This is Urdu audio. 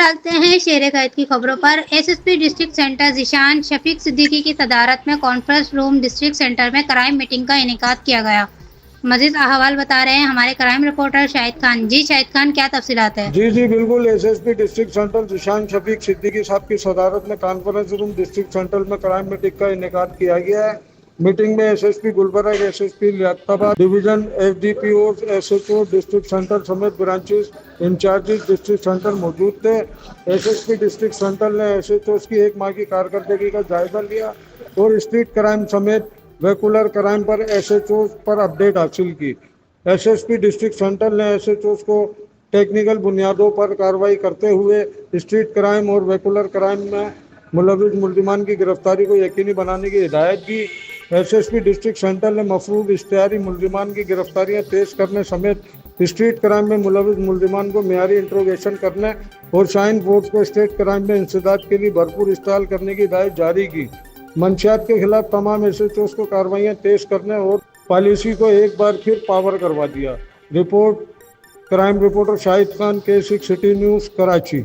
بڑھاتے ہیں شیر قید کی خبروں پر۔ S S P district centre Zeeshan Shafiq Siddiqui کی صدارت میں کانفرنس روم ڈسٹرکٹ سینٹر میں کرائم میٹنگ کا انعقاد کیا گیا۔ مزید احوال بتا رہے ہیں ہمارے کرائم رپورٹر شاہد خان۔ جی شاہد خان، کیا تفصیلات ہیں؟ جی بالکل، S S P district centre Zeeshan Shafiq Siddiqui صاحب کی صدارت میں کانفرنس روم ڈسٹرکٹ سینٹر میں کرائم میٹنگ کا انعقاد کیا گیا ہے۔ میٹنگ میں S S P Gulberg, S S P Liaquatabad division, S D P O, S H O district centre سمیت برانچز انچارجز ڈسٹرکٹ سینٹر موجود تھے۔ S S P district centre نے ایس ایچ اوز کی ایک ماہ کی کارکردگی کا جائزہ لیا اور اسٹریٹ کرائم سمیت ویکولر کرائم پر ایس ایچ اوز پر اپڈیٹ حاصل کی۔ S S P district centre نے ایس ایچ اوز کو ٹیکنیکل بنیادوں پر کارروائی کرتے ہوئے اسٹریٹ کرائم اور ویکولر کرائم میں ملوث ملزمان کی گرفتاری کو یقینی بنانے کی ہدایت کی۔ S S P district centre نے مفروض اشتہاری ملزمان کی گرفتاریاں تیز کرنے سمیت اسٹریٹ کرائم میں ملوث ملزمان کو معیاری انٹروگیشن کرنے اور شائن فورس کو اسٹریٹ کرائم میں انسداد کے لیے بھرپور اشتعال کرنے کی ہدایت جاری کی۔ منشیات کے خلاف تمام ایس ایچ اوز کو کارروائیاں تیز کرنے اور پالیسی کو ایک بار پھر پاور کروا دیا۔ Report crime reporter Shahid Khan, K6 city news, Karachi.